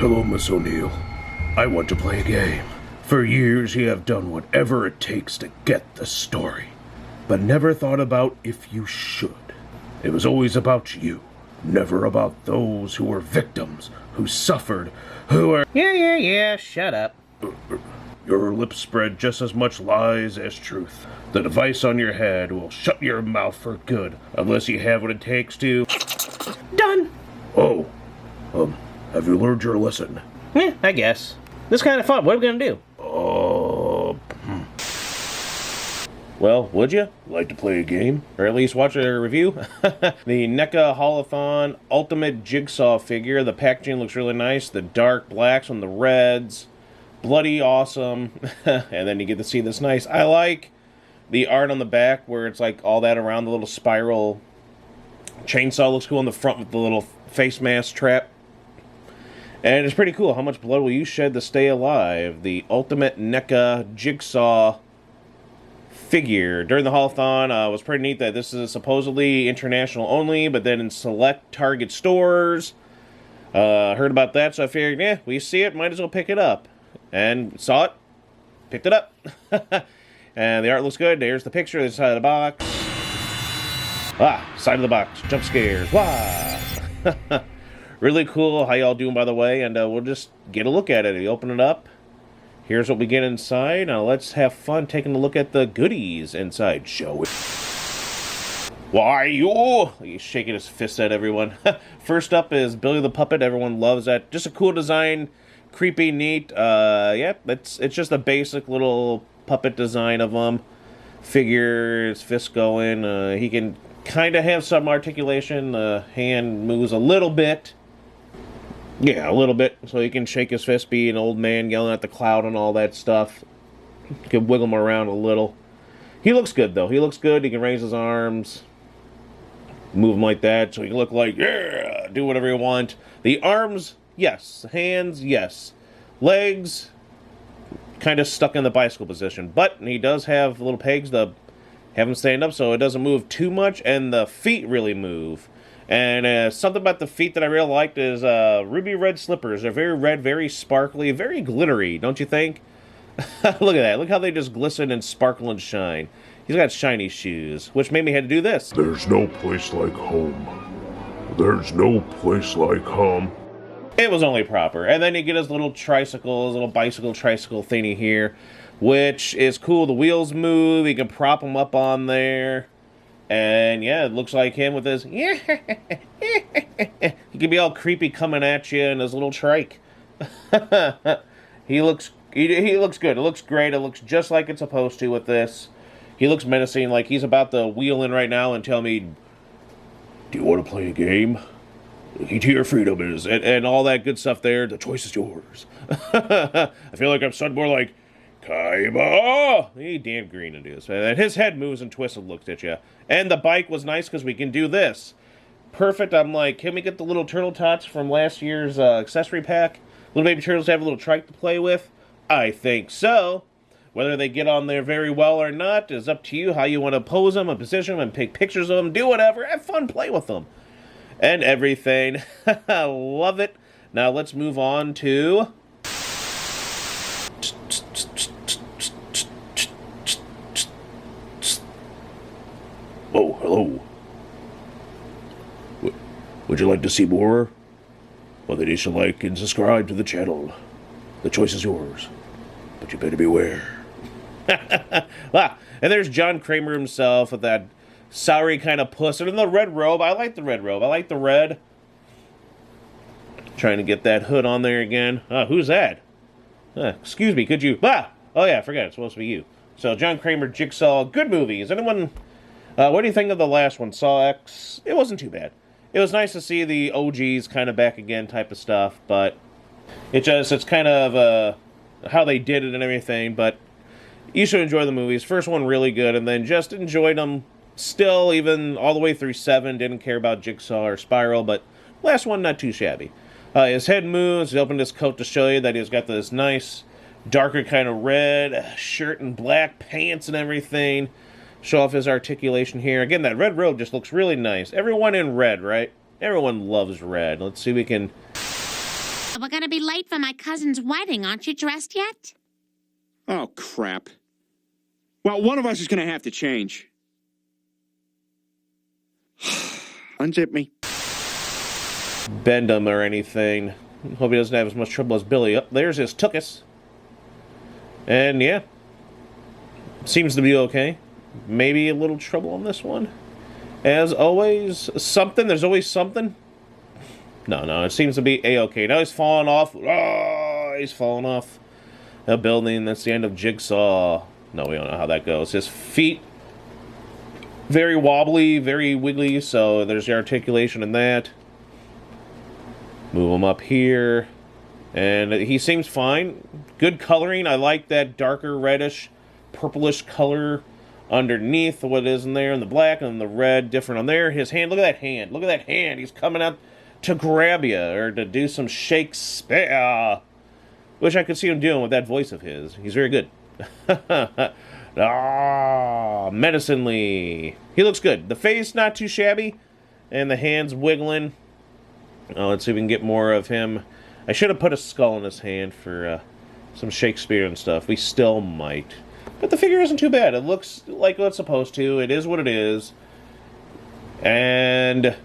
Hello, Miss O'Neill. I want to play a game. For years you have done whatever it takes to get the story, but never thought about if you should. It was always about you, never about those who were victims, who suffered, who are... Yeah, shut up. Your lips spread just as much lies as truth. The device on your head will shut your mouth for good, unless you have what it takes to... Done. Oh, have you learned your lesson? Yeah, I guess. This is kind of fun. What are we gonna do? Well, would you Like to play a game? or at least watch a review? The NECA Haulathon Ultimate Jigsaw figure. The packaging looks really nice. The dark blacks and the reds. Bloody awesome. And then you get to see this nice. I like the art on the back where it's like all that around the little spiral chainsaw. Looks cool on the front with the little face mask trap. And it's pretty cool. How much blood will you shed to stay alive? The Ultimate NECA Jigsaw figure. During the Haulathon, it was pretty neat that this is supposedly international only, but then in select Target stores. Heard about that, so I figured, yeah, we see it, might as well pick it up. And saw it, picked it up. And the art looks good. There's the picture, the side of the box. Side of the box, jump scares. Wow. Really cool. How y'all doing, by the way? And we'll just get a look at it. You open it up. Here's what we get inside. Now let's have fun taking a look at the goodies inside, shall we? Why, you? He's shaking his fist at everyone. First up is Billy the Puppet. Everyone loves that. Just a cool design. Creepy, neat. Yeah, it's just a basic little puppet design of him. Figure, his fist going. He can kind of have some articulation. The hand moves a little bit. Yeah, a little bit. So he can shake his fist, be an old man yelling at the cloud and all that stuff. You can wiggle him around a little. He looks good, though. He looks good. He can raise his arms. Move them like that. So he can look like, yeah, do whatever you want. The arms, yes. Hands, yes. Legs, kind of stuck in the bicycle position. But he does have little pegs to have him stand up so it doesn't move too much. And the feet really move. And something about the feet that I really liked is ruby red slippers. They're very red, very sparkly, very glittery, don't you think? Look at that. Look how they just glisten and sparkle and shine. He's got shiny shoes, which made me had to do this. There's no place like home. There's no place like home. It was only proper. And then you get his little tricycle, his little bicycle tricycle thingy here, which is cool. The wheels move. You can prop them up on there. And yeah, it looks like him with his he can be all creepy coming at you in his little trike. He looks good. It looks great. It looks just like it's supposed to with this. He looks menacing, like he's about to wheel in right now and tell me, "Do you want to play a game? The key to your freedom is..." and all that good stuff there. The choice is yours. I feel like I'm sounding more like Kaiba! He damn green it is. And his head moves and twists and looks at you. And the bike was nice because we can do this. Perfect. I'm like, can we get the little turtle tots from last year's accessory pack? Little baby turtles to have a little trike to play with? I think so. Whether they get on there very well or not is up to you. How you want to pose them and position them and take pictures of them. Do whatever. Have fun. Play with them. And everything. Love it. Now let's move on to... Oh, hello. Would you like to see more? Well, then you should like and subscribe to the channel. The choice is yours, but you better beware. And there's John Kramer himself with that soury kind of puss. And in the red robe, I like the red robe. I like the red. Trying to get that hood on there again. Who's that? Excuse me, could you... Oh yeah, I forgot. It's supposed to be you. So, John Kramer, Jigsaw, good movie. Is anyone... what do you think of the last one, Saw X? It wasn't too bad. It was nice to see the OGs kind of back again type of stuff, but it's kind of how they did it and everything, but you should enjoy the movies. First one really good, and then just enjoyed them still, even all the way through 7. Didn't care about Jigsaw or Spiral, but last one not too shabby. His head moves. He opened his coat to show you that he's got this nice, darker kind of red shirt and black pants and everything. Show off his articulation here. Again, that red robe just looks really nice. Everyone in red, right? Everyone loves red. Let's see if we can We're gonna be late for my cousin's wedding. Aren't you dressed yet? Oh, crap. Well, one of us is going to have to change. Unzip me. Bend him or anything. Hope he doesn't have as much trouble as Billy. Up there's his tuchus. And yeah. Seems to be okay. Maybe a little trouble on this one. As always, something. There's always something. No, it seems to be a-okay. Now he's falling off. Oh, he's falling off a building. That's the end of Jigsaw. No, we don't know how that goes. His feet, very wobbly, very wiggly, so there's the articulation in that. Move him up here. And he seems fine. Good coloring. I like that darker reddish, purplish color underneath what is in there, and the black and the red different on there. His hand, look at that hand. Look at that hand. He's coming out to grab you or to do some shakes. Wish I could see him doing with that voice of his. He's very good. Menacingly. He looks good. The face, not too shabby. And the hands wiggling. Oh, let's see if we can get more of him. I should have put a skull in his hand for some Shakespeare and stuff. We still might. But the figure isn't too bad. It looks like what it's supposed to. It is what it is. And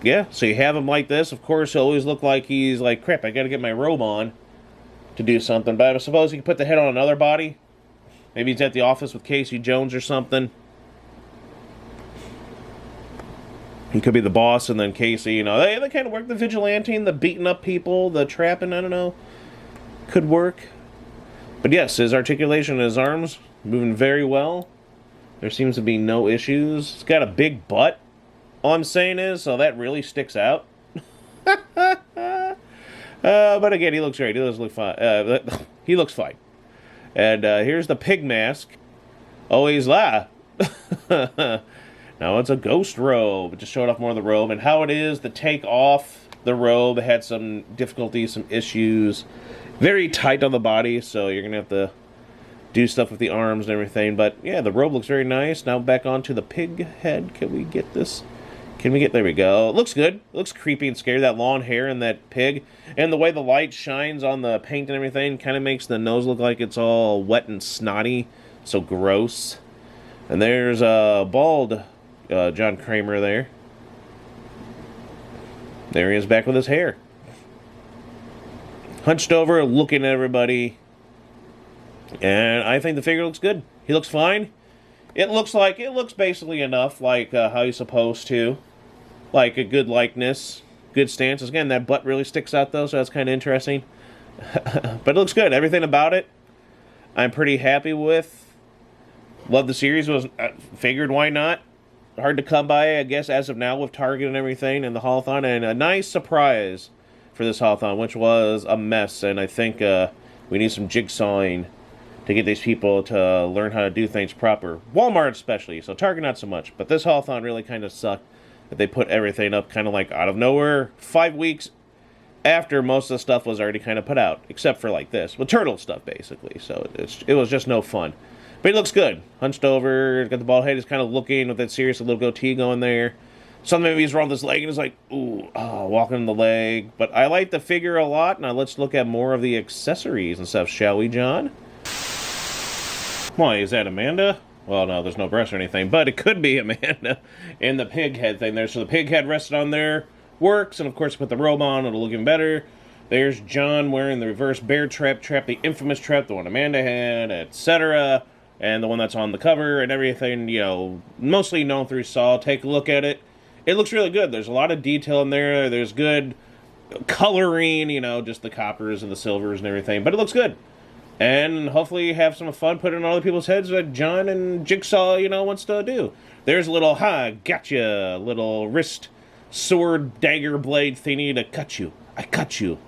yeah, so you have him like this. Of course, he'll always look like he's like, crap, I gotta get my robe on to do something. But I suppose he can put the head on another body. Maybe he's at the office with Casey Jones or something. He could be the boss and then Casey, you know. They kind of work. The vigilante, the beating up people, the trapping, I don't know. Could work. But yes, his articulation in his arms, moving very well. There seems to be no issues. He's got a big butt. All I'm saying is, so that really sticks out. But again, he looks great. He does look fine. He looks fine. And here's the pig mask. Always la. Now it's a ghost robe. It just showed off more of the robe and how it is to take off the robe. It had some difficulties, some issues. Very tight on the body, so you're going to have to do stuff with the arms and everything. But yeah, the robe looks very nice. Now back onto the pig head. Can we get this? Can we get... There we go. It looks good. It looks creepy and scary. That long hair and that pig. And the way the light shines on the paint and everything kind of makes the nose look like it's all wet and snotty. So gross. And there's a bald John Kramer there. There he is back with his hair. Hunched over, looking at everybody. And I think the figure looks good. He looks fine. It looks basically enough like how he's supposed to. Like a good likeness, good stances. Again, that butt really sticks out though, so that's kind of interesting. But it looks good. Everything about it, I'm pretty happy with. Love the series. Was figured why not? Hard to come by, I guess, as of now with Target and everything and the Haulathon, and a nice surprise for this Haulathon, which was a mess. And I think we need some jigsawing to get these people to learn how to do things proper. Walmart especially, so Target not so much. But this Haulathon really kind of sucked. That they put everything up kind of like out of nowhere 5 weeks after most of the stuff was already kind of put out, except for like this with turtle stuff basically. So it was just no fun. But he looks good. Hunched over, got the bald head. He's kind of looking with that serious little goatee going there. Something maybe he's wrong with his leg and he's like, ooh, walking the leg. But I like the figure a lot. Now let's look at more of the accessories and stuff, shall we, John? Why, is that Amanda? Well, no, there's no breast or anything, but it could be Amanda in the pig head thing there. So the pig head rested on there, works, and of course put the robe on, it'll look even better. There's John wearing the reverse bear trap, the infamous trap, the one Amanda had, etc., and the one that's on the cover and everything, you know, mostly known through Saw. Take a look at it. It looks really good. There's a lot of detail in there. There's good coloring, you know, just the coppers and the silvers and everything, but it looks good. And hopefully have some fun putting on other people's heads like John and Jigsaw, you know, wants to do. There's a little, gotcha, little wrist sword dagger blade thingy to cut you. I cut you.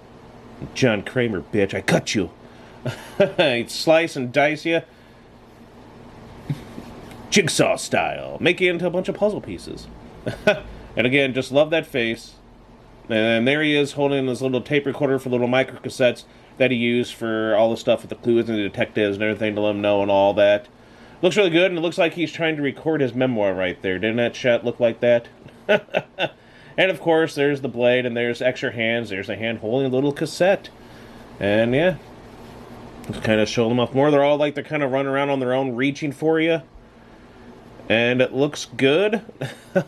John Kramer, bitch, I cut you. He'd slice and dice you. Jigsaw style. Make it into a bunch of puzzle pieces. And again, just love that face. And there he is holding this little tape recorder for little micro cassettes that he used for all the stuff with the clues and the detectives and everything to let him know and all that. Looks really good, and it looks like he's trying to record his memoir right there. Didn't that shot look like that? And of course, there's the blade, and there's extra hands. There's a hand holding a little cassette. And yeah, just kind of show them off more. They're all like they're kind of running around on their own, reaching for you. And it looks good.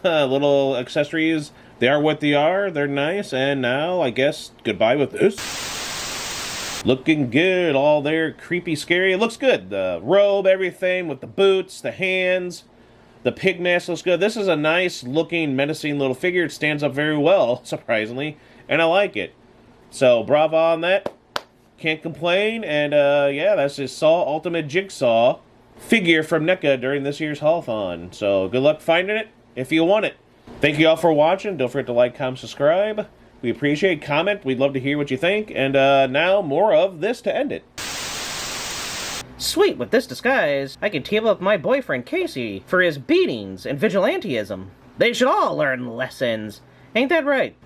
Little accessories. They are what they are. They're nice. And now, I guess, goodbye with this. Looking good. All there. Creepy, scary. It looks good. The robe, everything with the boots, the hands. The pig mask looks good. This is a nice looking, menacing little figure. It stands up very well, surprisingly. And I like it. So, bravo on that. Can't complain. And, yeah, that's just Saw Ultimate Jigsaw figure from NECA during this year's Haulathon. So good luck finding it if you want it. Thank you all for watching. Don't forget to like, comment, subscribe. We appreciate comment. We'd love to hear what you think. And now more of this to end it. Sweet, with this disguise, I can team up with my boyfriend Casey for his beatings and vigilantism. They should all learn lessons. Ain't that right?